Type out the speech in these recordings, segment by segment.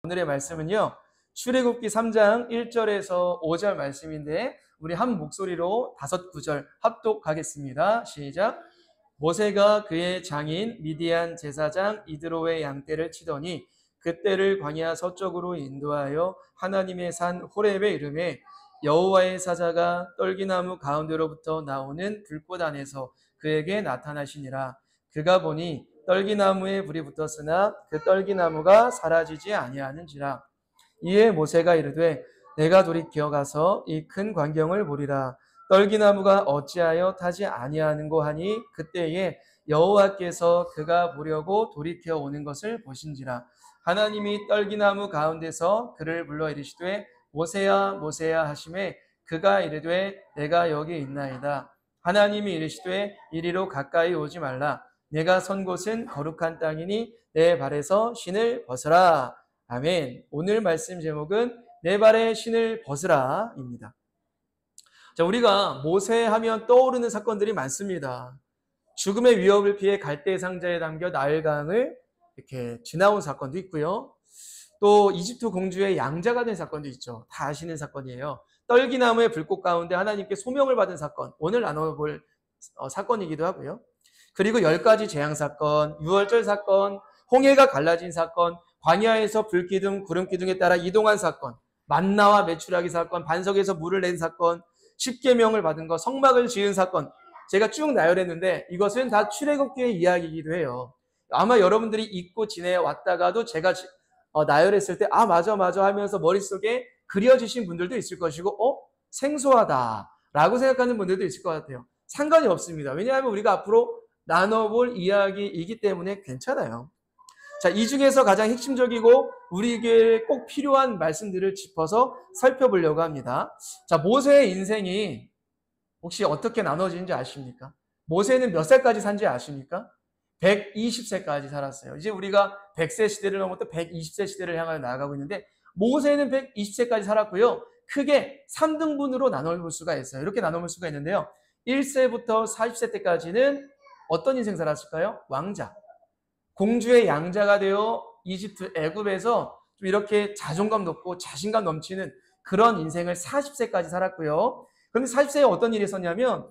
오늘의 말씀은요, 출애굽기 3장 1절에서 5절 말씀인데 우리 한 목소리로 5구절 합독하겠습니다. 시작. 모세가 그의 장인 미디안 제사장 이드로의 양떼를 치더니 그떼를 광야 서쪽으로 인도하여 하나님의 산 호렙에 이르매 여호와의 사자가 떨기나무 가운데로부터 나오는 불꽃 안에서 그에게 나타나시니라. 그가 보니 떨기나무에 불이 붙었으나 그 떨기나무가 사라지지 아니하는지라. 이에 모세가 이르되 내가 돌이켜 가서 이 큰 광경을 보리라. 떨기나무가 어찌하여 타지 아니하는고 하니 그때에 여호와께서 그가 보려고 돌이켜 오는 것을 보신지라. 하나님이 떨기나무 가운데서 그를 불러 이르시되 모세야 모세야 하시매 그가 이르되 내가 여기 있나이다. 하나님이 이르시되 이리로 가까이 오지 말라. 내가 선 곳은 거룩한 땅이니 내 발에서 신을 벗으라. 아멘. 오늘 말씀 제목은 내 발에 신을 벗으라입니다. 자, 우리가 모세 하면 떠오르는 사건들이 많습니다. 죽음의 위협을 피해 갈대 상자에 담겨 나일강을 이렇게 지나온 사건도 있고요. 또 이집트 공주의 양자가 된 사건도 있죠. 다 아시는 사건이에요. 떨기나무의 불꽃 가운데 하나님께 소명을 받은 사건, 오늘 나눠볼 사건이기도 하고요. 그리고 10가지 재앙 사건, 유월절 사건, 홍해가 갈라진 사건, 광야에서 불기둥, 구름기둥에 따라 이동한 사건, 만나와 메추라기 사건, 반석에서 물을 낸 사건, 십계명을 받은 것, 성막을 지은 사건, 제가 쭉 나열했는데 이것은 다 출애굽기의 이야기이기도 해요. 아마 여러분들이 잊고 지내왔다가도 제가 나열했을 때 맞아 하면서 머릿속에 그려지신 분들도 있을 것이고 생소하다라고 생각하는 분들도 있을 것 같아요. 상관이 없습니다. 왜냐하면 우리가 앞으로 나눠볼 이야기이기 때문에 괜찮아요. 자, 이 중에서 가장 핵심적이고 우리에게 꼭 필요한 말씀들을 짚어서 살펴보려고 합니다. 자, 모세의 인생이 혹시 어떻게 나눠지는지 아십니까? 모세는 몇 살까지 산지 아십니까? 120세까지 살았어요. 이제 우리가 100세 시대를 넘어 또 120세 시대를 향하여 나아가고 있는데 모세는 120세까지 살았고요. 크게 3등분으로 나눠볼 수가 있어요. 이렇게 나눠볼 수가 있는데요. 1세부터 40세 때까지는 어떤 인생 살았을까요? 왕자. 공주의 양자가 되어 이집트 애굽에서 좀 이렇게 자존감 높고 자신감 넘치는 그런 인생을 40세까지 살았고요. 그런데 40세에 어떤 일이 있었냐면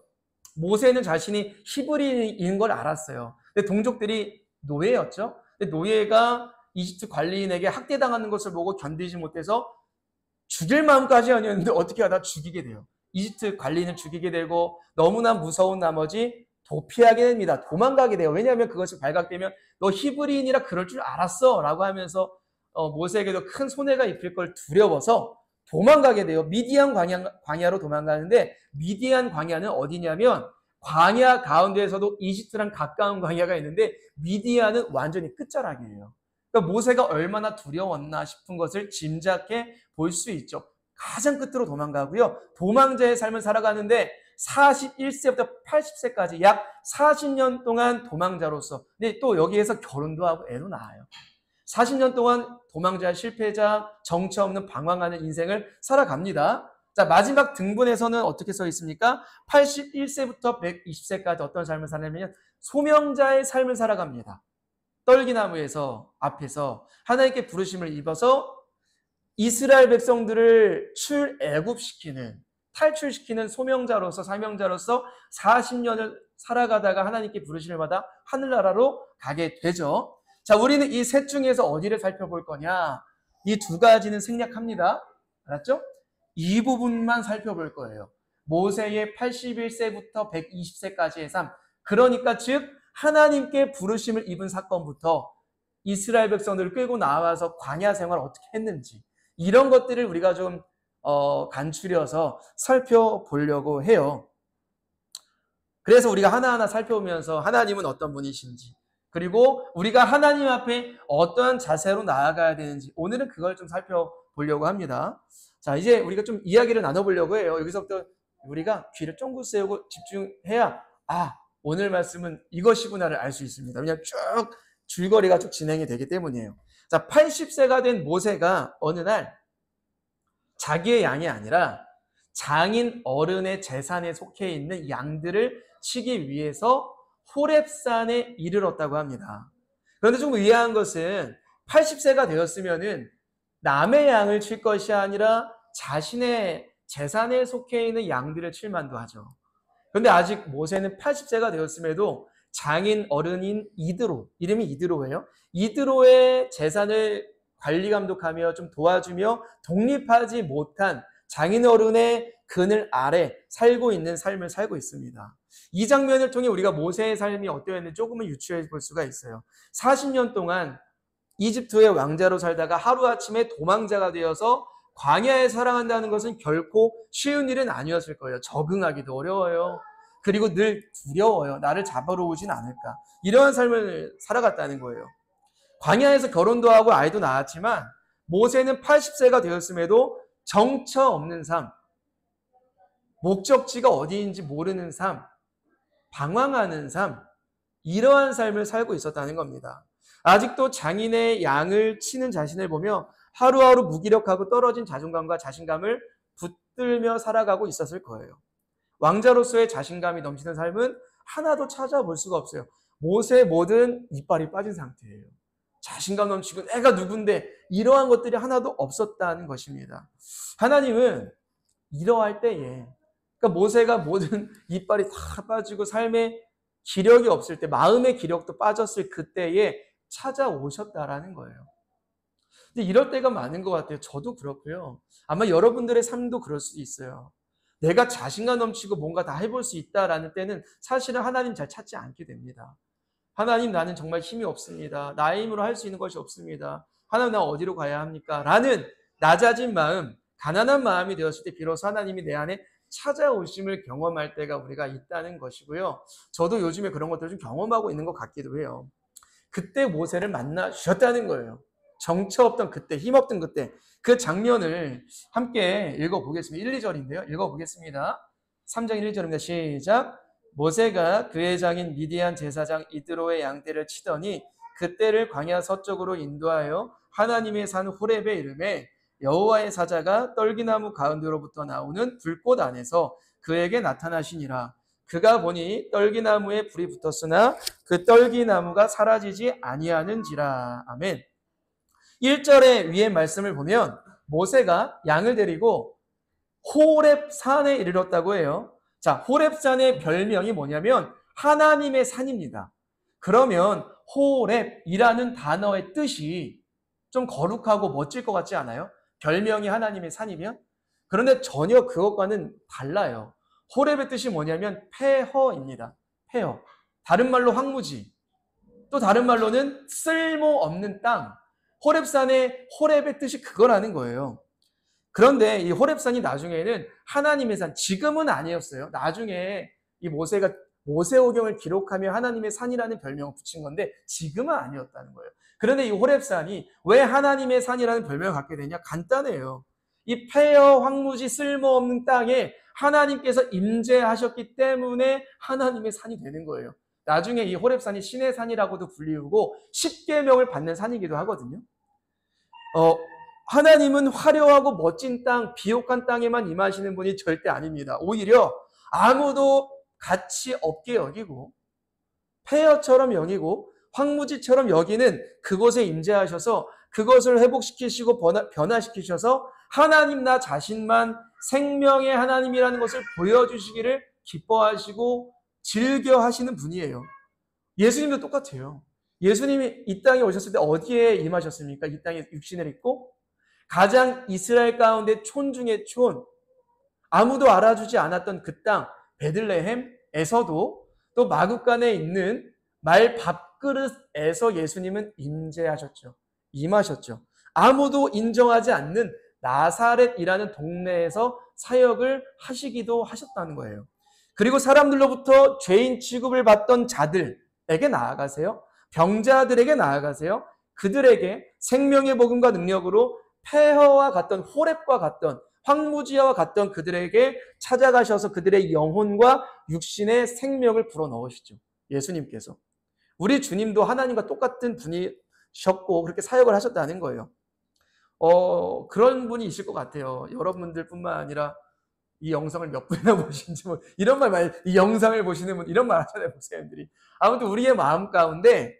모세는 자신이 히브리인인 걸 알았어요. 근데 동족들이 노예였죠. 근데 노예가 이집트 관리인에게 학대당하는 것을 보고 견디지 못해서 죽일 마음까지 아니었는데 어떻게 하다 죽이게 돼요. 이집트 관리인을 죽이게 되고 너무나 무서운 나머지 도피하게 됩니다. 도망가게 돼요. 왜냐하면 그것이 발각되면 너 히브리인이라 그럴 줄 알았어 라고 하면서 모세에게도 큰 손해가 입힐 걸 두려워서 도망가게 돼요. 미디안 광야로 도망가는데 미디안 광야는 어디냐면 광야 가운데에서도 이집트랑 가까운 광야가 있는데 미디안은 완전히 끝자락이에요. 그러니까 모세가 얼마나 두려웠나 싶은 것을 짐작해 볼 수 있죠. 가장 끝으로 도망가고요. 도망자의 삶을 살아가는데 41세부터 80세까지 약 40년 동안 도망자로서, 근데 또 여기에서 결혼도 하고 애도 낳아요. 40년 동안 도망자, 실패자, 정처 없는 방황하는 인생을 살아갑니다. 자, 마지막 등분에서는 어떻게 써 있습니까? 81세부터 120세까지 어떤 삶을 살냐면 소명자의 삶을 살아갑니다. 떨기나무에서 앞에서 하나님께 부르심을 입어서 이스라엘 백성들을 출애굽시키는, 탈출시키는 소명자로서, 사명자로서 40년을 살아가다가 하나님께 부르심을 받아 하늘나라로 가게 되죠. 자, 우리는 이 셋 중에서 어디를 살펴볼 거냐? 이 두 가지는 생략합니다. 알았죠? 이 부분만 살펴볼 거예요. 모세의 81세부터 120세까지의 삶. 그러니까 즉 하나님께 부르심을 입은 사건부터 이스라엘 백성들을 끌고 나와서 광야 생활을 어떻게 했는지 이런 것들을 우리가 좀 간추려서 살펴보려고 해요. 그래서 우리가 하나하나 살펴보면서 하나님은 어떤 분이신지, 그리고 우리가 하나님 앞에 어떤 자세로 나아가야 되는지 오늘은 그걸 좀 살펴보려고 합니다. 자, 이제 우리가 좀 이야기를 나눠보려고 해요. 여기서부터 우리가 귀를 쫑긋 세우고 집중해야 오늘 말씀은 이것이구나를 알 수 있습니다. 왜냐하면 쭉 줄거리가 쭉 진행이 되기 때문이에요. 자, 80세가 된 모세가 어느 날 자기의 양이 아니라 장인 어른의 재산에 속해 있는 양들을 치기 위해서 호렙산에 이르렀다고 합니다. 그런데 좀 의아한 것은 80세가 되었으면은 남의 양을 칠 것이 아니라 자신의 재산에 속해 있는 양들을 칠 만도 하죠. 그런데 아직 모세는 80세가 되었음에도 장인 어른인 이드로, 이름이 이드로예요. 이드로의 재산을 관리 감독하며 좀 도와주며 독립하지 못한 장인 어른의 그늘 아래 살고 있는 삶을 살고 있습니다. 이 장면을 통해 우리가 모세의 삶이 어떠했는지 조금은 유추해 볼 수가 있어요. 40년 동안 이집트의 왕자로 살다가 하루아침에 도망자가 되어서 광야에 살아간다는 것은 결코 쉬운 일은 아니었을 거예요. 적응하기도 어려워요. 그리고 늘 두려워요. 나를 잡으러 오진 않을까. 이러한 삶을 살아갔다는 거예요. 광야에서 결혼도 하고 아이도 낳았지만 모세는 80세가 되었음에도 정처 없는 삶, 목적지가 어디인지 모르는 삶, 방황하는 삶, 이러한 삶을 살고 있었다는 겁니다. 아직도 장인의 양을 치는 자신을 보며 하루하루 무기력하고 떨어진 자존감과 자신감을 붙들며 살아가고 있었을 거예요. 왕자로서의 자신감이 넘치는 삶은 하나도 찾아볼 수가 없어요. 모세의 모든 이빨이 빠진 상태예요. 자신감 넘치고 내가 누군데 이러한 것들이 하나도 없었다는 것입니다. 하나님은 이러할 때에, 그러니까 모세가 모든 이빨이 다 빠지고 삶의 기력이 없을 때, 마음의 기력도 빠졌을 그때에 찾아오셨다라는 거예요. 근데 이럴 때가 많은 것 같아요. 저도 그렇고요. 아마 여러분들의 삶도 그럴 수도 있어요. 내가 자신감 넘치고 뭔가 다 해볼 수 있다라는 때는 사실은 하나님 잘 찾지 않게 됩니다. 하나님, 나는 정말 힘이 없습니다. 나의 힘으로 할 수 있는 것이 없습니다. 하나님, 나 어디로 가야 합니까? 라는 낮아진 마음, 가난한 마음이 되었을 때 비로소 하나님이 내 안에 찾아오심을 경험할 때가 우리가 있다는 것이고요. 저도 요즘에 그런 것들을 좀 경험하고 있는 것 같기도 해요. 그때 모세를 만나 주셨다는 거예요. 정처 없던 그때, 힘없던 그때, 그 장면을 함께 읽어보겠습니다. 1, 2절인데요. 읽어보겠습니다. 3장 1, 2절입니다. 시작. 모세가 그의 장인 미디안 제사장 이드로의 양떼를 치더니 그떼를 광야 서쪽으로 인도하여 하나님의 산 호렙에 이르매 여호와의 사자가 떨기나무 가운데로부터 나오는 불꽃 안에서 그에게 나타나시니라. 그가 보니 떨기나무에 불이 붙었으나 그 떨기나무가 사라지지 아니하는지라. 아멘. 1절의 위의 말씀을 보면 모세가 양을 데리고 호렙산에 이르렀다고 해요. 자, 호렙산의 별명이 뭐냐면 하나님의 산입니다. 그러면 호렙이라는 단어의 뜻이 좀 거룩하고 멋질 것 같지 않아요? 별명이 하나님의 산이면? 그런데 전혀 그것과는 달라요. 호렙의 뜻이 뭐냐면 폐허입니다. 폐허. 다른 말로 황무지. 또 다른 말로는 쓸모없는 땅. 호렙산의 호렙의 뜻이 그거라는 거예요. 그런데 이 호렙산이 나중에는 하나님의 산, 지금은 아니었어요. 나중에 이 모세가 모세오경을 기록하며 하나님의 산이라는 별명을 붙인 건데 지금은 아니었다는 거예요. 그런데 이 호렙산이 왜 하나님의 산이라는 별명을 갖게 되냐? 간단해요. 이 폐허 황무지 쓸모없는 땅에 하나님께서 임재하셨기 때문에 하나님의 산이 되는 거예요. 나중에 이 호렙산이 신의 산이라고도 불리우고 십계명을 받는 산이기도 하거든요. 하나님은 화려하고 멋진 땅, 비옥한 땅에만 임하시는 분이 절대 아닙니다. 오히려 아무도 가치 없게 여기고 폐허처럼 여기고 황무지처럼 여기는 그곳에 임재하셔서 그것을 회복시키시고 변화시키셔서 하나님 나 자신만 생명의 하나님이라는 것을 보여주시기를 기뻐하시고 즐겨 하시는 분이에요. 예수님도 똑같아요. 예수님이 이 땅에 오셨을 때 어디에 임하셨습니까? 이 땅에 육신을 입고 가장 이스라엘 가운데 촌 중에 촌, 아무도 알아주지 않았던 그 땅 베들레헴에서도 또 마구간에 있는 말 밥그릇에서 예수님은 임재하셨죠. 임하셨죠. 아무도 인정하지 않는 나사렛이라는 동네에서 사역을 하시기도 하셨다는 거예요. 그리고 사람들로부터 죄인 취급을 받던 자들에게 나아가세요. 병자들에게 나아가세요. 그들에게 생명의 복음과 능력으로 폐허와 같던 호렙과 같던 황무지와 같던 그들에게 찾아가셔서 그들의 영혼과 육신의 생명을 불어넣으시죠. 예수님께서. 우리 주님도 하나님과 똑같은 분이셨고 그렇게 사역을 하셨다는 거예요. 그런 분이 있을 것 같아요. 여러분들뿐만 아니라 이 영상을 몇 분이나 보신지 이런 이 영상을 보시는 분 이런 말 하잖아요. 목사님들이. 아무튼 우리의 마음 가운데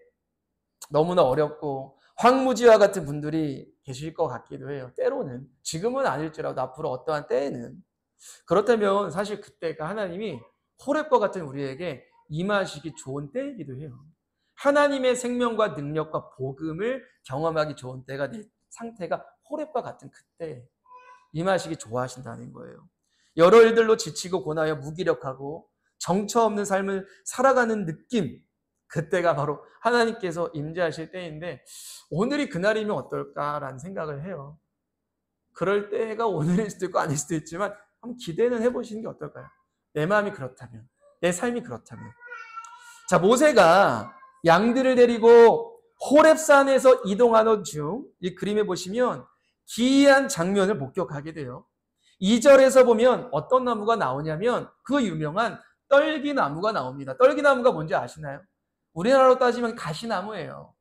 너무나 어렵고 황무지와 같은 분들이 계실 것 같기도 해요. 때로는. 지금은 아닐지라도 앞으로 어떠한 때에는. 그렇다면 사실 그때가 하나님이 호렙과 같은 우리에게 임하시기 좋은 때이기도 해요. 하나님의 생명과 능력과 복음을 경험하기 좋은 때가 내 상태가 호렙과 같은 그때 임하시기 좋아하신다는 거예요. 여러 일들로 지치고 고나여 무기력하고 정처 없는 삶을 살아가는 느낌, 그때가 바로 하나님께서 임재하실 때인데 오늘이 그날이면 어떨까라는 생각을 해요. 그럴 때가 오늘일 수도 있고 아닐 수도 있지만 한번 기대는 해보시는 게 어떨까요? 내 마음이 그렇다면, 내 삶이 그렇다면. 자, 모세가 양들을 데리고 호렙산에서 이동하던 중 이 그림에 보시면 기이한 장면을 목격하게 돼요. 2절에서 보면 어떤 나무가 나오냐면 그 유명한 떨기나무가 나옵니다. 떨기나무가 뭔지 아시나요? 우리나라로 따지면 가시나무예요.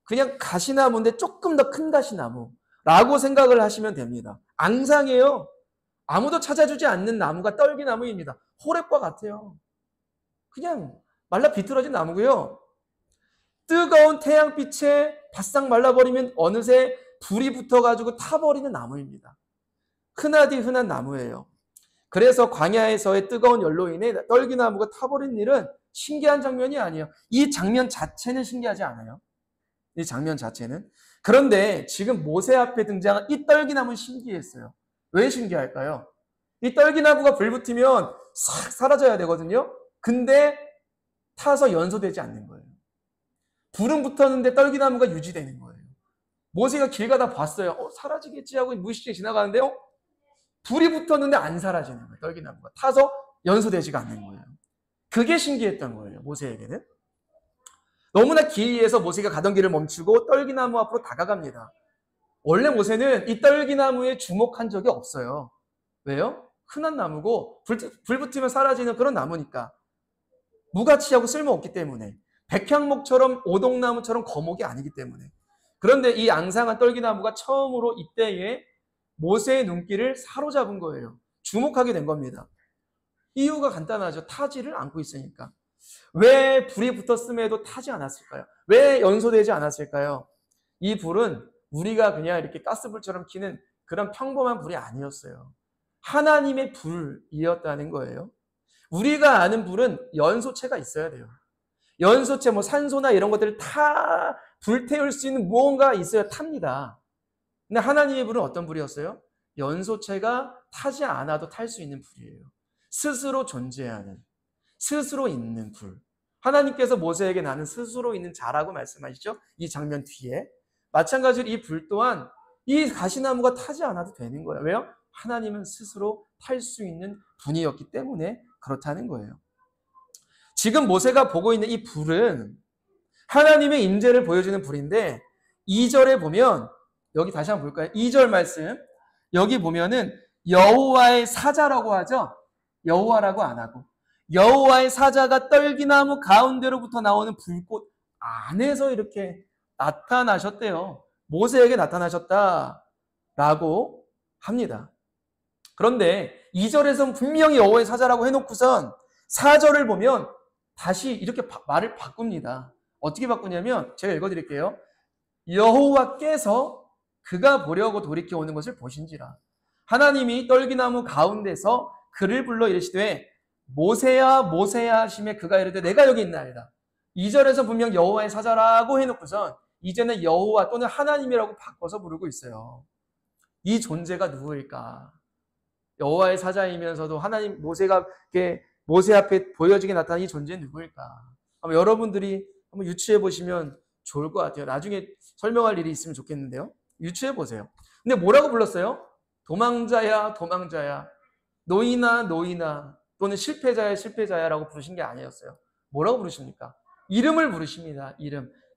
그냥 가시나무인데 조금 더 큰 가시나무라고 생각을 하시면 됩니다. 앙상이에요. 아무도 찾아주지 않는 나무가 떨기나무입니다. 호렙과 같아요. 그냥 말라 비틀어진 나무고요. 뜨거운 태양빛에 바싹 말라버리면 어느새 불이 붙어가지고 타버리는 나무입니다. 흔하디 흔한 나무예요. 그래서 광야에서의 뜨거운 열로 인해 떨기나무가 타버린 일은 신기한 장면이 아니에요. 이 장면 자체는 신기하지 않아요. 이 장면 자체는. 그런데 지금 모세 앞에 등장한 이 떨기나무는 신기했어요. 왜 신기할까요? 이 떨기나무가 불 붙으면 싹 사라져야 되거든요. 근데 타서 연소되지 않는 거예요. 불은 붙었는데 떨기나무가 유지되는 거예요. 모세가 길 가다 봤어요. 사라지겠지 하고 무의식적으로 지나가는데요. 불이 붙었는데 안 사라지는 거예요. 떨기나무가 타서 연소되지가 않는 거예요. 그게 신기했던 거예요. 모세에게는. 너무나 기이해서 모세가 가던 길을 멈추고 떨기나무 앞으로 다가갑니다. 원래 모세는 이 떨기나무에 주목한 적이 없어요. 왜요? 흔한 나무고 불 붙으면 사라지는 그런 나무니까. 무가치하고 쓸모없기 때문에. 백향목처럼 오동나무처럼 거목이 아니기 때문에. 그런데 이 앙상한 떨기나무가 처음으로 이때에 모세의 눈길을 사로잡은 거예요. 주목하게 된 겁니다. 이유가 간단하죠. 타지를 않고 있으니까. 왜 불이 붙었음에도 타지 않았을까요? 왜 연소되지 않았을까요? 이 불은 우리가 그냥 이렇게 가스불처럼 켜는 그런 평범한 불이 아니었어요. 하나님의 불이었다는 거예요. 우리가 아는 불은 연소체가 있어야 돼요. 연소체, 산소나 이런 것들을 다 불태울 수 있는 무언가 있어야 탑니다. 근데 하나님의 불은 어떤 불이었어요? 연소체가 타지 않아도 탈 수 있는 불이에요. 스스로 존재하는, 스스로 있는 불. 하나님께서 모세에게 나는 스스로 있는 자라고 말씀하시죠? 이 장면 뒤에. 마찬가지로 이 불 또한 이 가시나무가 타지 않아도 되는 거예요. 왜요? 하나님은 스스로 탈 수 있는 분이었기 때문에 그렇다는 거예요. 지금 모세가 보고 있는 이 불은 하나님의 임재를 보여주는 불인데 2절에 보면 여기 다시 한번 볼까요? 2절 말씀 여기 보면은 여호와의 사자라고 하죠. 여호와라고 안 하고 여호와의 사자가 떨기나무 가운데로부터 나오는 불꽃 안에서 이렇게 나타나셨대요. 모세에게 나타나셨다라고 합니다. 그런데 2절에서는 분명히 여호와의 사자라고 해놓고선 4절을 보면 다시 이렇게 말을 바꿉니다. 어떻게 바꾸냐면 제가 읽어드릴게요. 여호와께서 그가 보려고 돌이켜 오는 것을 보신지라. 하나님이 떨기나무 가운데서 그를 불러 이르시되 모세야 모세야 하시매 그가 이르되 내가 여기 있나이다. 2절에서 분명 여호와의 사자라고 해놓고선 이제는 여호와 또는 하나님이라고 바꿔서 부르고 있어요. 이 존재가 누구일까? 여호와의 사자이면서도 하나님 모세 앞에 보여지게 나타난 이 존재는 누구일까? 한번 여러분들이 한번 유추해 보시면 좋을 것 같아요. 나중에 설명할 일이 있으면 좋겠는데요. 유추해 보세요. 근데 뭐라고 불렀어요? 도망자야 도망자야, 노인아 노인아, 또는 실패자야 실패자야라고 부르신 게 아니었어요. 뭐라고 부르십니까? 이름을 부르십니다.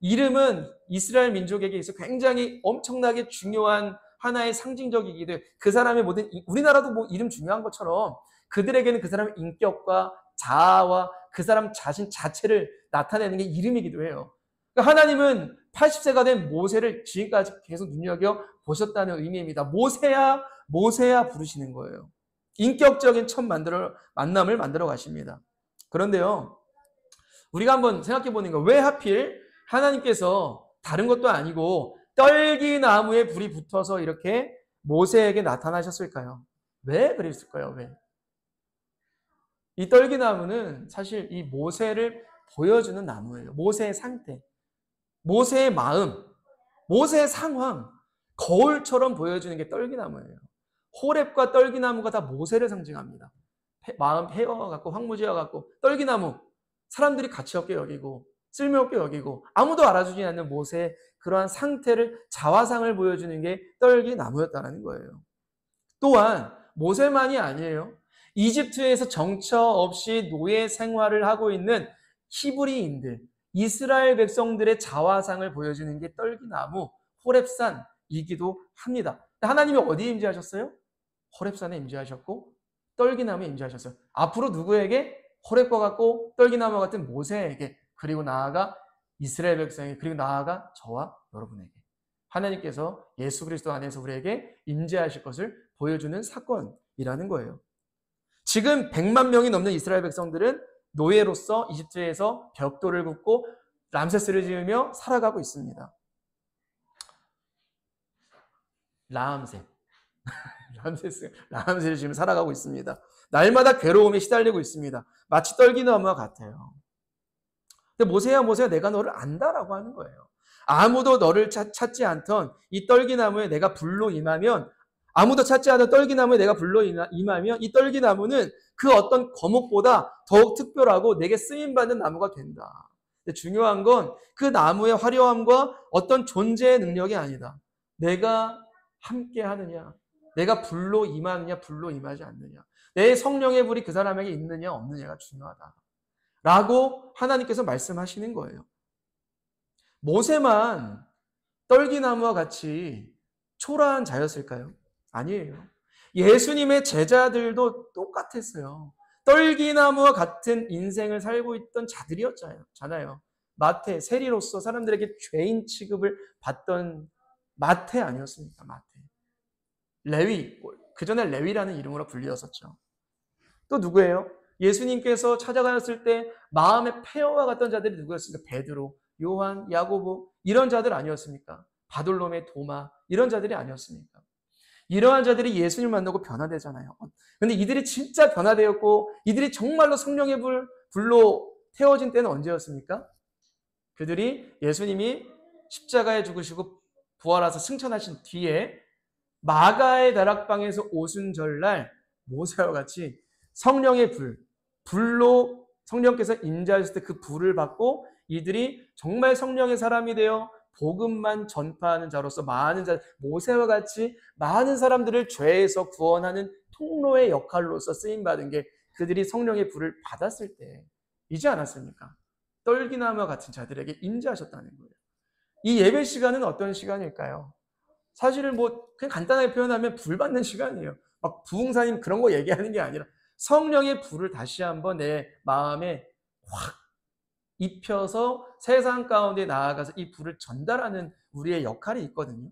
이름은 이스라엘 민족에게 있어 굉장히 엄청나게 중요한 하나의 상징적이기도 해요. 그 사람의 모든, 우리나라도 이름 중요한 것처럼 그들에게는 그 사람의 인격과 자아와 그 사람 자신 자체를 나타내는 게 이름이기도 해요. 그러니까 하나님은 80세가 된 모세를 지금까지 계속 눈여겨 보셨다는 의미입니다. 모세야 모세야 부르시는 거예요. 인격적인 첫 만남을 만들어 가십니다. 그런데요, 우리가 한번 생각해 보는 거, 왜 하필 하나님께서 다른 것도 아니고 떨기나무에 불이 붙어서 이렇게 모세에게 나타나셨을까요? 왜 그랬을까요? 왜? 이 떨기나무는 사실 이 모세를 보여주는 나무예요. 모세의 상태, 모세의 마음, 모세의 상황, 거울처럼 보여주는 게 떨기나무예요. 호렙과 떨기나무가 다 모세를 상징합니다. 마음 폐허갖고 황무지어갖고 떨기나무, 사람들이 가치없게 여기고 쓸모없게 여기고 아무도 알아주지 않는 모세의 그러한 상태를 자화상을 보여주는 게 떨기나무였다는 거예요. 또한 모세만이 아니에요. 이집트에서 정처 없이 노예 생활을 하고 있는 히브리인들, 이스라엘 백성들의 자화상을 보여주는 게 떨기나무, 호렙산이기도 합니다. 하나님이 어디에 임재하셨어요? 호렙산에 임재하셨고 떨기나무에 임재하셨어요. 앞으로 누구에게? 호렙과 같고 떨기나무 같은 모세에게, 그리고 나아가 이스라엘 백성에게, 그리고 나아가 저와 여러분에게 하나님께서 예수 그리스도 안에서 우리에게 임재하실 것을 보여주는 사건이라는 거예요. 지금 100만 명이 넘는 이스라엘 백성들은 노예로서 이집트에서 벽돌을 굽고 람세스를 지으며 살아가고 있습니다. 람세스를 지금 살아가고 있습니다. 날마다 괴로움에 시달리고 있습니다. 마치 떨기나무와 같아요. 근데 모세야 내가 너를 안다라고 하는 거예요. 아무도 너를 찾지 않던 이 떨기나무에 내가 불로 임하면, 아무도 찾지 않은 떨기나무에 내가 불로 임하면 이 떨기나무는 그 어떤 거목보다 더욱 특별하고 내게 쓰임받는 나무가 된다. 근데 중요한 건 그 나무의 화려함과 어떤 존재의 능력이 아니다. 내가 함께 하느냐, 내가 불로 임하느냐, 불로 임하지 않느냐, 내 성령의 불이 그 사람에게 있느냐 없느냐가 중요하다 라고 하나님께서 말씀하시는 거예요. 모세만 떨기나무와 같이 초라한 자였을까요? 아니에요. 예수님의 제자들도 똑같았어요. 떨기나무와 같은 인생을 살고 있던 자들이었잖아요. 마태, 세리로서 사람들에게 죄인 취급을 받던 마태 아니었습니까? 마태. 레위, 그 전에 레위라는 이름으로 불리었었죠. 또 누구예요? 예수님께서 찾아가셨을 때 마음의 폐허와 같던 자들이 누구였습니까? 베드로, 요한, 야고보, 이런 자들 아니었습니까? 바돌로메, 도마, 이런 자들이 아니었습니까? 이러한 자들이 예수님 만나고 변화되잖아요. 근데 이들이 진짜 변화되었고 이들이 정말로 성령의 불로 태워진 때는 언제였습니까? 그들이 예수님이 십자가에 죽으시고 부활하셔서 승천하신 뒤에 마가의 다락방에서 오순절날 모세와 같이 성령의 불로 성령께서 임재하실 때 그 불을 받고 이들이 정말 성령의 사람이 되어 복음만 전파하는 자로서 많은 자, 모세와 같이 많은 사람들을 죄에서 구원하는 통로의 역할로서 쓰임받은 게 그들이 성령의 불을 받았을 때이지 않았습니까? 떨기나무와 같은 자들에게 임재하셨다는 거예요. 이 예배 시간은 어떤 시간일까요? 사실은 그냥 간단하게 표현하면 불 받는 시간이에요. 막 부흥사님 그런 거 얘기하는 게 아니라 성령의 불을 다시 한번 내 마음에 확 입혀서 세상 가운데 나아가서 이 불을 전달하는 우리의 역할이 있거든요.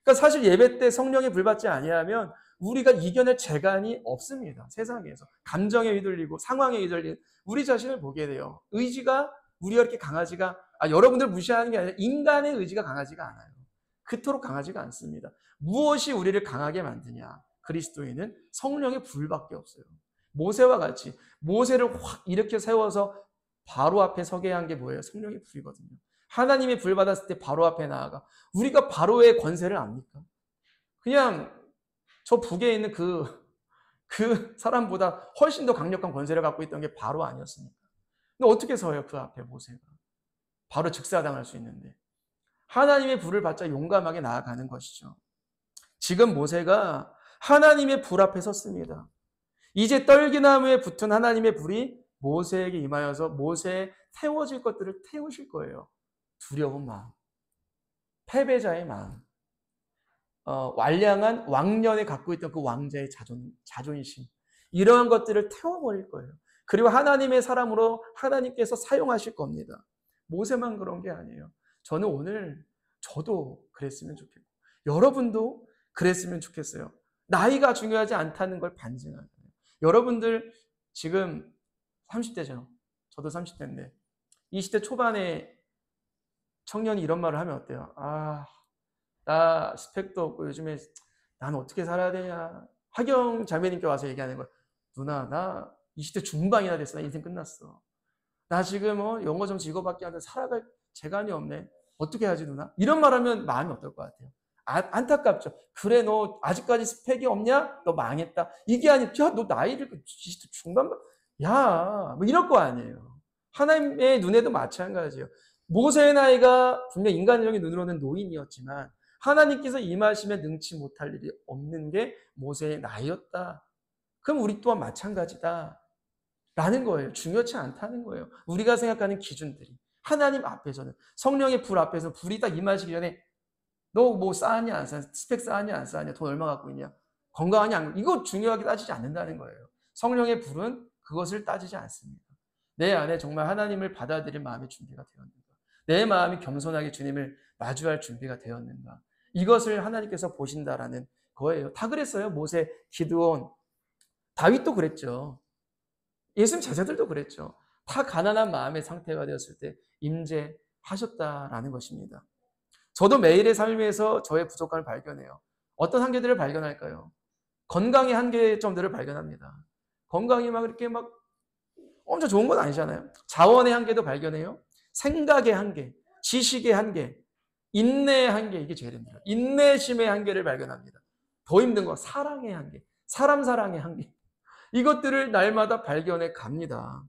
그러니까 사실 예배 때 성령의 불 받지 아니하면 우리가 이겨낼 재간이 없습니다. 세상에서. 감정에 휘둘리고 상황에 휘둘리는 우리 자신을 보게 돼요. 의지가 우리가 이렇게 여러분들 무시하는 게 아니라 인간의 의지가 강하지가 않아요. 그토록 강하지가 않습니다. 무엇이 우리를 강하게 만드냐? 그리스도인은 성령의 불밖에 없어요. 모세와 같이 모세를 확 일으켜 세워서 바로 앞에 서게 한 게 뭐예요? 성령의 불이거든요. 하나님의 불 받았을 때 바로 앞에 나아가 우리가 바로의 권세를 압니까? 그냥 저 북에 있는 그 사람보다 훨씬 더 강력한 권세를 갖고 있던 게 바로 아니었습니까? 근데 어떻게 서요? 그 앞에 모세가. 바로 즉사당할 수 있는데. 하나님의 불을 받자 용감하게 나아가는 것이죠. 지금 모세가 하나님의 불 앞에 섰습니다. 이제 떨기나무에 붙은 하나님의 불이 모세에게 임하여서 모세의 태워질 것들을 태우실 거예요. 두려운 마음, 패배자의 마음, 완량한 왕년에 갖고 있던 그 왕자의 자존심, 이러한 것들을 태워버릴 거예요. 그리고 하나님의 사람으로 하나님께서 사용하실 겁니다. 모세만 그런 게 아니에요. 저는 오늘 저도 그랬으면 좋겠고 여러분도 그랬으면 좋겠어요. 나이가 중요하지 않다는 걸 반증하는 거예요. 여러분들 지금 30대죠. 저도 30대인데 20대 초반에 청년이 이런 말을 하면 어때요? 나 스펙도 없고 요즘에 난 어떻게 살아야 되냐. 하경 자매님께 와서 얘기하는 거야. 누나, 나 20대 중반이나 됐어. 나 인생 끝났어. 나 지금 영어 점수 이거밖에 안 돼. 살아갈 재간이 없네. 어떻게 하지 누나? 이런 말하면 마음이 어떨 것 같아요? 안타깝죠. 그래 너 아직까지 스펙이 없냐? 너 망했다. 이게 아니라 야너 나이를 20대 중반 야 뭐 이럴 거 아니에요. 하나님의 눈에도 마찬가지예요. 모세의 나이가 분명 인간적인 눈으로는 노인이었지만 하나님께서 임하시면 능치 못할 일이 없는 게 모세의 나이였다. 그럼 우리 또한 마찬가지다. 라는 거예요. 중요치 않다는 거예요. 우리가 생각하는 기준들이. 하나님 앞에서는 성령의 불 앞에서 불이 딱 임하시기 전에 너 뭐 쌓았냐 안 쌓았냐, 스펙 쌓았냐 안 쌓았냐, 돈 얼마 갖고 있냐, 건강하냐 안, 이거 중요하게 따지지 않는다는 거예요. 성령의 불은 그것을 따지지 않습니다. 내 안에 정말 하나님을 받아들일 마음의 준비가 되었는가, 내 마음이 겸손하게 주님을 마주할 준비가 되었는가, 이것을 하나님께서 보신다라는 거예요. 다 그랬어요. 모세, 기드온, 다윗도 그랬죠. 예수님 제자들도 그랬죠. 다 가난한 마음의 상태가 되었을 때 임재하셨다라는 것입니다. 저도 매일의 삶에서 저의 부족함을 발견해요. 어떤 한계들을 발견할까요? 건강의 한계점들을 발견합니다. 건강이 막 이렇게 막 엄청 좋은 건 아니잖아요. 자원의 한계도 발견해요. 생각의 한계, 지식의 한계, 인내의 한계, 이게 제일 힘들어요. 인내심의 한계를 발견합니다. 더 힘든 거 사랑의 한계, 사람 사랑의 한계. 이것들을 날마다 발견해 갑니다.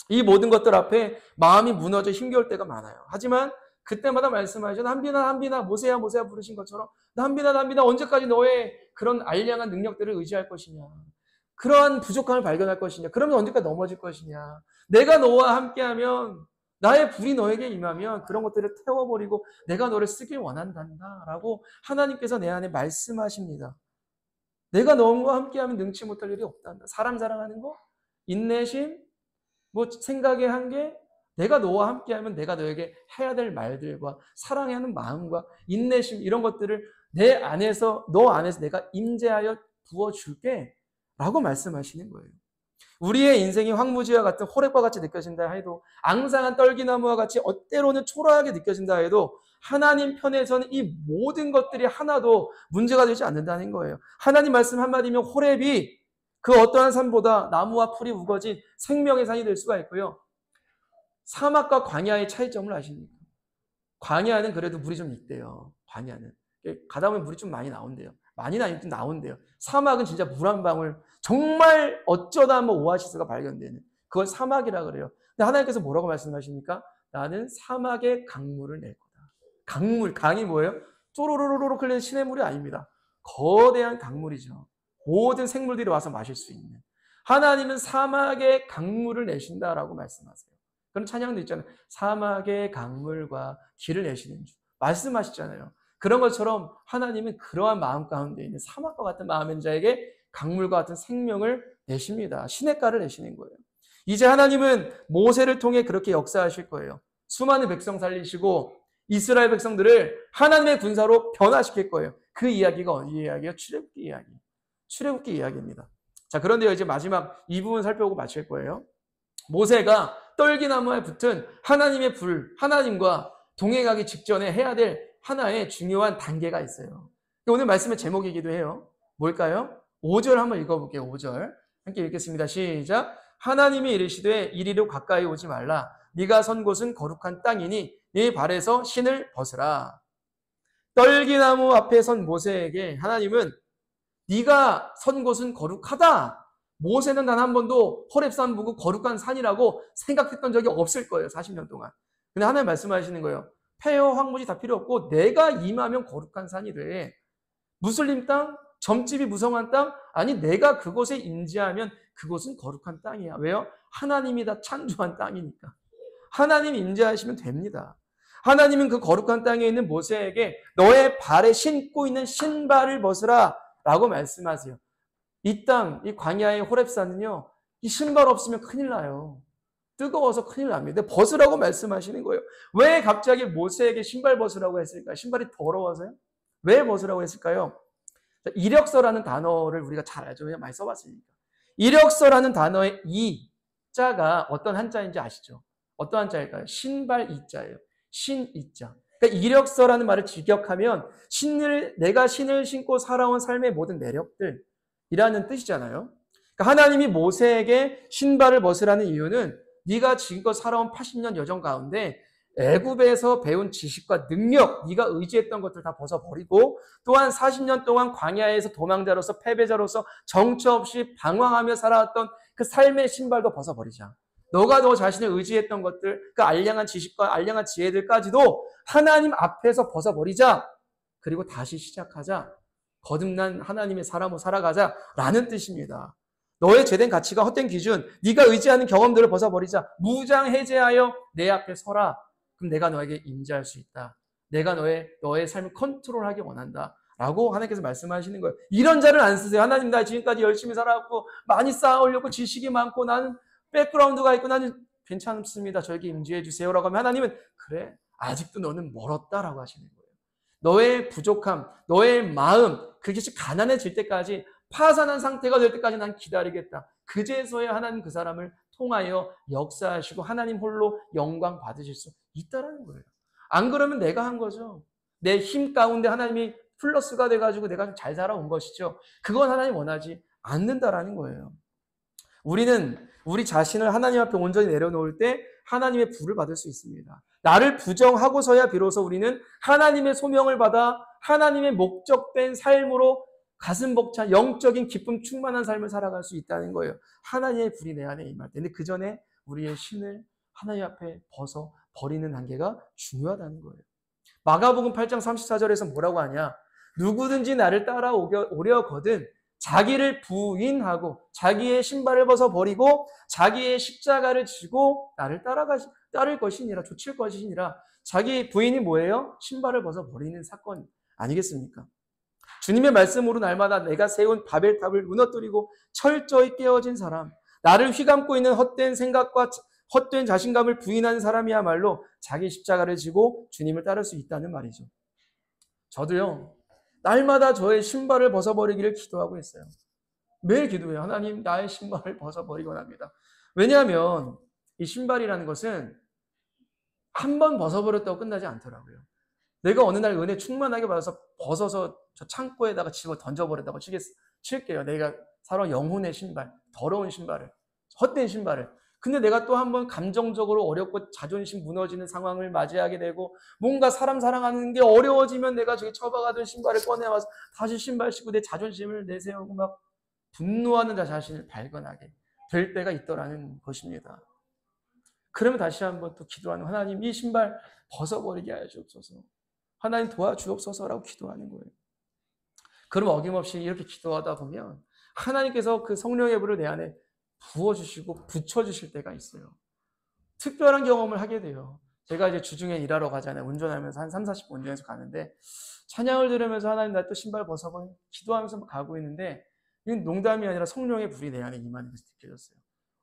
이 모든 것들 앞에 마음이 무너져 힘겨울 때가 많아요. 하지만 그때마다 말씀하시죠. 한빈아, 모세야 부르신 것처럼 한빈아, 언제까지 너의 그런 알량한 능력들을 의지할 것이냐. 그러한 부족함을 발견할 것이냐. 그러면 언제까지 넘어질 것이냐. 내가 너와 함께하면, 나의 불이 너에게 임하면 그런 것들을 태워버리고 내가 너를 쓰길 원한단다. 라고 하나님께서 내 안에 말씀하십니다. 내가 너와 함께하면 능치 못할 일이 없단다. 사람 사랑하는 거, 인내심, 뭐 생각의 한계, 내가 너와 함께하면 내가 너에게 해야 될 말들과 사랑하는 마음과 인내심, 이런 것들을 내 안에서, 너 안에서 내가 임재하여 부어줄게 라고 말씀하시는 거예요. 우리의 인생이 황무지와 같은 호렙과 같이 느껴진다 해도, 앙상한 떨기나무와 같이 때로는 초라하게 느껴진다 해도 하나님 편에서는 이 모든 것들이 하나도 문제가 되지 않는다는 거예요. 하나님 말씀 한마디면 호렙이 그 어떠한 산보다 나무와 풀이 우거진 생명의 산이 될 수가 있고요. 사막과 광야의 차이점을 아십니까? 광야는 그래도 물이 좀 있대요. 광야는. 가다 보면 물이 좀 많이 나온대요. 많이는 아니고 나온대요. 사막은 진짜 물 한 방울, 정말 어쩌다 한번 오아시스가 발견되는, 그걸 사막이라 그래요. 근데 하나님께서 뭐라고 말씀하십니까? 나는 사막의 강물을 낼 거다. 강이 뭐예요? 쪼로로로로 흘리는 시냇물이 아닙니다. 거대한 강물이죠. 모든 생물들이 와서 마실 수 있는. 하나님은 사막의 강물을 내신다라고 말씀하세요. 그런 찬양도 있잖아요. 사막의 강물과 길을 내시는 주. 말씀하시잖아요. 그런 것처럼 하나님은 그러한 마음 가운데 있는 사막과 같은 마음인 자에게 강물과 같은 생명을 내십니다. 시냇가를 내시는 거예요. 이제 하나님은 모세를 통해 그렇게 역사하실 거예요. 수많은 백성 살리시고 이스라엘 백성들을 하나님의 군사로 변화시킬 거예요. 그 이야기가 어디 이야기예요? 출애굽기 이야기. 출애굽기 이야기입니다. 자, 그런데요, 이제 마지막 이 부분 살펴보고 마칠 거예요. 모세가 떨기나무에 붙은 하나님의 불, 하나님과 동행하기 직전에 해야 될 하나의 중요한 단계가 있어요. 오늘 말씀의 제목이기도 해요. 뭘까요? 5절 한번 읽어볼게요. 5절 함께 읽겠습니다. 시작. 하나님이 이르시되 이리로 가까이 오지 말라. 네가 선 곳은 거룩한 땅이니 네 발에서 신을 벗으라. 떨기나무 앞에 선 모세에게 하나님은 네가 선 곳은 거룩하다. 모세는 단 한 번도 호렙산 보고 거룩한 산이라고 생각했던 적이 없을 거예요. 40년 동안. 근데 하나님 말씀하시는 거예요. 폐허 황무지 다 필요 없고 내가 임하면 거룩한 산이 돼. 무슬림 땅, 점집이 무성한 땅, 아니 내가 그곳에 임재하면 그곳은 거룩한 땅이야. 왜요? 하나님이 다 창조한 땅이니까. 하나님 임재하시면 됩니다. 하나님은 그 거룩한 땅에 있는 모세에게 너의 발에 신고 있는 신발을 벗으라 라고 말씀하세요. 이 땅, 이 광야의 호렙산은요, 이 신발 없으면 큰일 나요. 뜨거워서 큰일 납니다. 벗으라고 말씀하시는 거예요. 왜 갑자기 모세에게 신발 벗으라고 했을까요? 신발이 더러워서요? 왜 벗으라고 했을까요? 이력서라는 단어를 우리가 잘 알죠. 그냥 많이 써봤으니까. 이력서라는 단어의 이 자가 어떤 한자인지 아시죠? 어떤 한자일까요? 신발 이자예요. 신이자. 그러니까 그러니까 이력서라는 말을 직역하면 내가 신을 신고 살아온 삶의 모든 내력들이라는 뜻이잖아요. 그러니까 하나님이 모세에게 신발을 벗으라는 이유는 네가 지금껏 살아온 80년 여정 가운데 애굽에서 배운 지식과 능력, 네가 의지했던 것들 다 벗어버리고 또한 40년 동안 광야에서 도망자로서 패배자로서 정처 없이 방황하며 살아왔던 그 삶의 신발도 벗어버리자. 너가 너 자신을 의지했던 것들, 그 알량한 지식과 알량한 지혜들까지도 하나님 앞에서 벗어버리자. 그리고 다시 시작하자. 거듭난 하나님의 사람으로 살아가자라는 뜻입니다. 너의 제된 가치가 헛된 기준, 네가 의지하는 경험들을 벗어버리자. 무장해제하여 내 앞에 서라. 그럼 내가 너에게 임재할 수 있다. 내가 너의 삶을 컨트롤하기 원한다. 라고 하나님께서 말씀하시는 거예요. 이런 자를 안 쓰세요. 하나님, 나 지금까지 열심히 살아왔고 많이 쌓아오려고 지식이 많고 나는 백그라운드가 있고 나는 괜찮습니다. 저에게 임재해 주세요라고 하면 하나님은 그래, 아직도 너는 멀었다라고 하시는 거예요. 너의 부족함, 너의 마음, 그것이 가난해질 때까지 파산한 상태가 될 때까지 난 기다리겠다. 그제서야 하나님 그 사람을 통하여 역사하시고 하나님 홀로 영광 받으실 수 있다라는 거예요. 안 그러면 내가 한 거죠. 내 힘 가운데 하나님이 플러스가 돼가지고 내가 좀 잘 살아온 것이죠. 그건 하나님 원하지 않는다라는 거예요. 우리는 우리 자신을 하나님 앞에 온전히 내려놓을 때 하나님의 부를 받을 수 있습니다. 나를 부정하고서야 비로소 우리는 하나님의 소명을 받아 하나님의 목적된 삶으로 가슴 벅찬 영적인 기쁨 충만한 삶을 살아갈 수 있다는 거예요. 하나님의 불이 내 안에 임할 때. 근데 그 전에 우리의 신을 하나님 앞에 벗어 버리는 단계가 중요하다는 거예요. 마가복음 8장 34절에서 뭐라고 하냐? 누구든지 나를 따라오려거든 자기를 부인하고 자기의 신발을 벗어 버리고 자기의 십자가를 지고 나를 따를 것이니라, 좇을 것이니라. 자기 부인이 뭐예요? 신발을 벗어 버리는 사건 아니겠습니까? 주님의 말씀으로 날마다 내가 세운 바벨탑을 무너뜨리고 철저히 깨어진 사람, 나를 휘감고 있는 헛된 생각과 헛된 자신감을 부인한 사람이야말로 자기 십자가를 지고 주님을 따를 수 있다는 말이죠. 저도요, 날마다 저의 신발을 벗어버리기를 기도하고 있어요. 매일 기도해요. 하나님, 나의 신발을 벗어버리곤 합니다. 왜냐하면 이 신발이라는 것은 한 번 벗어버렸다고 끝나지 않더라고요. 내가 어느 날 은혜 충만하게 받아서 벗어서 저 창고에다가 집어 던져버렸다고 칠게요. 내가 살아온 영혼의 신발, 더러운 신발을, 헛된 신발을. 근데 내가 또 한 번 감정적으로 어렵고 자존심 무너지는 상황을 맞이하게 되고 뭔가 사람 사랑하는 게 어려워지면 내가 저기 처박아둔 신발을 꺼내와서 다시 신발 신고 내 자존심을 내세우고 막 분노하는 자 자신을 발견하게 될 때가 있더라는 것입니다. 그러면 다시 한번 또 기도하는, 하나님 이 신발 벗어버리게 하여 주옵소서. 하나님 도와주옵소서라고 기도하는 거예요. 그럼 어김없이 이렇게 기도하다 보면 하나님께서 그 성령의 불을 내 안에 부어주시고 붙여주실 때가 있어요. 특별한 경험을 하게 돼요. 제가 이제 주중에 일하러 가잖아요. 운전하면서 한 30, 40분 운전해서 가는데 찬양을 들으면서 하나님 나 또 신발 벗어버려 기도하면서 가고 있는데 이건 농담이 아니라 성령의 불이 내 안에 임하는 것이 느껴졌어요.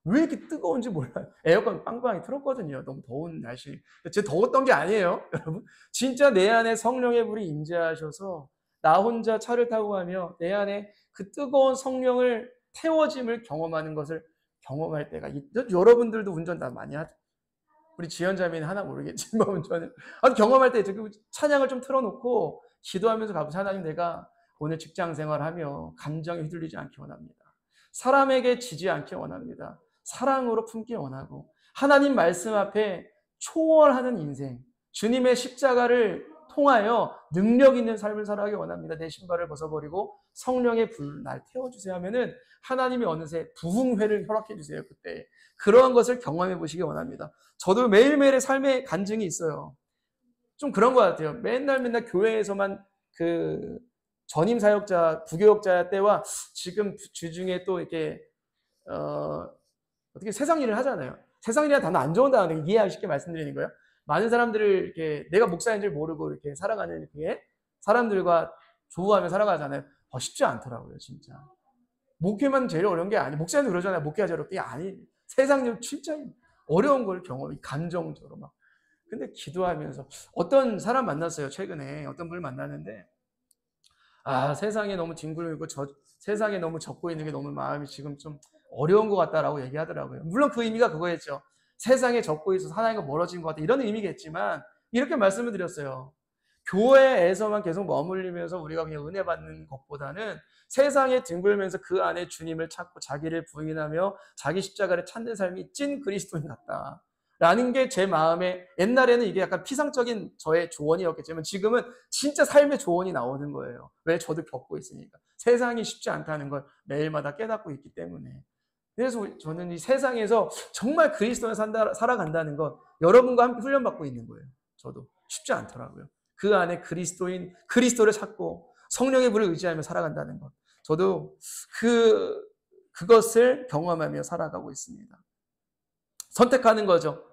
왜 이렇게 뜨거운지 몰라요. 에어컨 빵빵히 틀었거든요. 너무 더운 날씨. 제가 더웠던 게 아니에요. 여러분. 진짜 내 안에 성령의 불이 임재하셔서 나 혼자 차를 타고 가며 내 안에 그 뜨거운 성령을 태워짐을 경험하는 것을 경험할 때가 여러분들도 운전 다 많이 하죠. 우리 지연자매는 하나 모르겠지만 운전을 경험할 때 찬양을 좀 틀어놓고 기도하면서 가보세요. 하나님, 내가 오늘 직장 생활하며 감정에 휘둘리지 않기 원합니다. 사람에게 지지 않기 원합니다. 사랑으로 품기 원하고 하나님 말씀 앞에 초월하는 인생, 주님의 십자가를 통하여 능력 있는 삶을 살아가기 원합니다. 내 신발을 벗어버리고 성령의 불 날 태워주세요 하면은 하나님이 어느새 부흥회를 허락해 주세요. 그때 그러한 것을 경험해 보시기 원합니다. 저도 매일매일의 삶의 간증이 있어요. 좀 그런 것 같아요. 맨날 교회에서만 그 전임 사역자, 부교역자 때와 지금 주중에 또 이렇게 어떻게 세상 일을 하잖아요. 세상 일이라는 단어 안 좋은 단어인데 이해하기 쉽게 말씀드리는 거예요. 많은 사람들을 이렇게 내가 목사인 줄 모르고 이렇게 살아가는 이렇게 사람들과 조우하며 살아가잖아요. 쉽지 않더라고요, 진짜. 목회만 제일 어려운 게 아니, 목사님도 그러잖아요. 목회가 제일 어려운 게 아니, 세상 일 진짜 어려운 걸 경험해, 감정적으로 막. 근데 기도하면서 어떤 사람 만났어요, 최근에. 어떤 분을 만났는데, 세상에 너무 뒹굴고 세상에 너무 젖고 있는 게 너무 마음이 지금 좀 어려운 것 같다라고 얘기하더라고요. 물론 그 의미가 그거였죠. 세상에 젖고 있어서 하나님과 멀어진 것 같다. 이런 의미겠지만 이렇게 말씀을 드렸어요. 교회에서만 계속 머물리면서 우리가 그냥 은혜 받는 것보다는 세상에 뒹굴면서 그 안에 주님을 찾고 자기를 부인하며 자기 십자가를 찾는 삶이 찐 그리스도인 같다. 라는 게 제 마음에, 옛날에는 이게 약간 피상적인 저의 조언이었겠지만 지금은 진짜 삶의 조언이 나오는 거예요. 왜? 저도 겪고 있으니까. 세상이 쉽지 않다는 걸 매일마다 깨닫고 있기 때문에. 그래서 저는 이 세상에서 정말 그리스도를 살아간다는 것, 여러분과 함께 훈련받고 있는 거예요. 저도 쉽지 않더라고요. 그 안에 그리스도를 찾고 성령의 불을 의지하며 살아간다는 것. 저도 그것을 경험하며 살아가고 있습니다. 선택하는 거죠.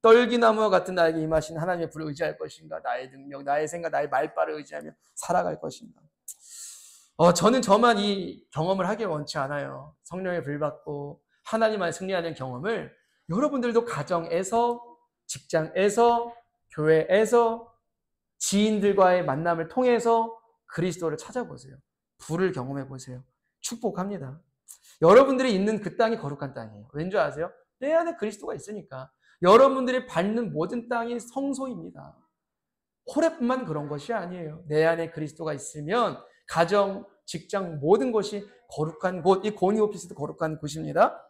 떨기나무와 같은 나에게 임하신 하나님의 불을 의지할 것인가, 나의 능력, 나의 생각, 나의 말발을 의지하며 살아갈 것인가. 저는 저만 이 경험을 하길 원치 않아요. 성령의 불 받고 하나님 안에 승리하는 경험을 여러분들도 가정에서, 직장에서, 교회에서, 지인들과의 만남을 통해서 그리스도를 찾아보세요. 불을 경험해 보세요. 축복합니다. 여러분들이 있는 그 땅이 거룩한 땅이에요. 왠지 아세요? 내 안에 그리스도가 있으니까. 여러분들이 밟는 모든 땅이 성소입니다. 호렙만 그런 것이 아니에요. 내 안에 그리스도가 있으면 가정, 직장 모든 것이 거룩한 곳, 이 고니 오피스도 거룩한 곳입니다.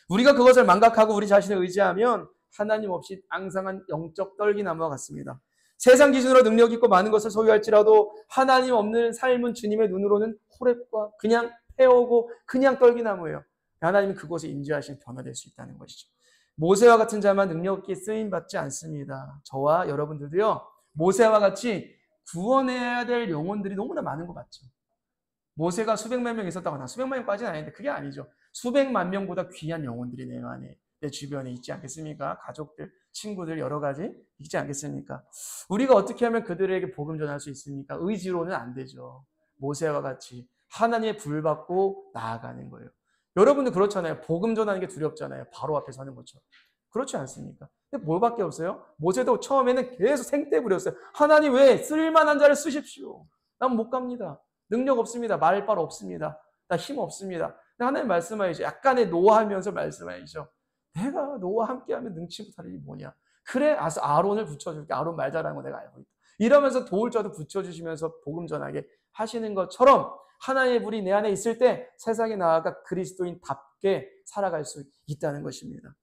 우리가 그것을 망각하고 우리 자신을 의지하면 하나님 없이 앙상한 영적 떨기나무와 같습니다. 세상 기준으로 능력 있고 많은 것을 소유할지라도 하나님 없는 삶은 주님의 눈으로는 호렙과 그냥 폐허고 그냥 떨기나무예요. 하나님은 그곳에 임재하신 변화될 수 있다는 것이죠. 모세와 같은 자만 능력 있게 쓰임받지 않습니다. 저와 여러분들도요. 모세와 같이 구원해야 될 영혼들이 너무나 많은 거 맞죠? 모세가 수백만 명 있었다거나 수백만 명까지는 아닌데 그게 아니죠. 수백만 명보다 귀한 영혼들이 내 안에, 내 주변에 있지 않겠습니까? 가족들, 친구들 여러 가지 있지 않겠습니까? 우리가 어떻게 하면 그들에게 복음 전할 수 있습니까? 의지로는 안 되죠. 모세와 같이 하나님의 불 받고 나아가는 거예요. 여러분들 그렇잖아요. 복음 전하는 게 두렵잖아요. 바로 앞에 서는 것처럼. 그렇지 않습니까? 근데 뭘밖에 없어요? 모세도 처음에는 계속 생떼 부렸어요. 하나님 왜 쓸만한 자를 쓰십시오. 난 못 갑니다. 능력 없습니다. 말할 바 없습니다. 나 힘 없습니다. 하나님 말씀하시죠. 약간의 노하면서 말씀하시죠. 내가 너와 함께하면 능치 못할 일이 뭐냐. 그래 아론을 붙여줄게. 아론 말 잘하는 거 내가 알고 있다. 이러면서 도울 자도 붙여주시면서 복음 전하게 하시는 것처럼 하나님의 불이 내 안에 있을 때 세상에 나아가 그리스도인답게 살아갈 수 있다는 것입니다.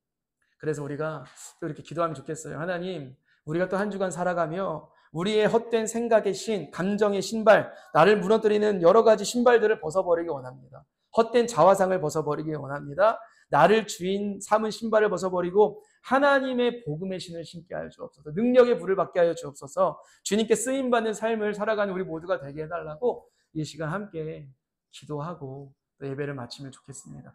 그래서 우리가 또 이렇게 기도하면 좋겠어요. 하나님, 우리가 또 한 주간 살아가며 우리의 헛된 생각의 신, 감정의 신발, 나를 무너뜨리는 여러 가지 신발들을 벗어버리기 원합니다. 헛된 자화상을 벗어버리기 원합니다. 나를 주인 삼은 신발을 벗어버리고 하나님의 복음의 신을 신게 하여 주옵소서. 능력의 불을 받게 하여 주옵소서. 주님께 쓰임받는 삶을 살아가는 우리 모두가 되게 해달라고 이 시간 함께 기도하고 또 예배를 마치면 좋겠습니다.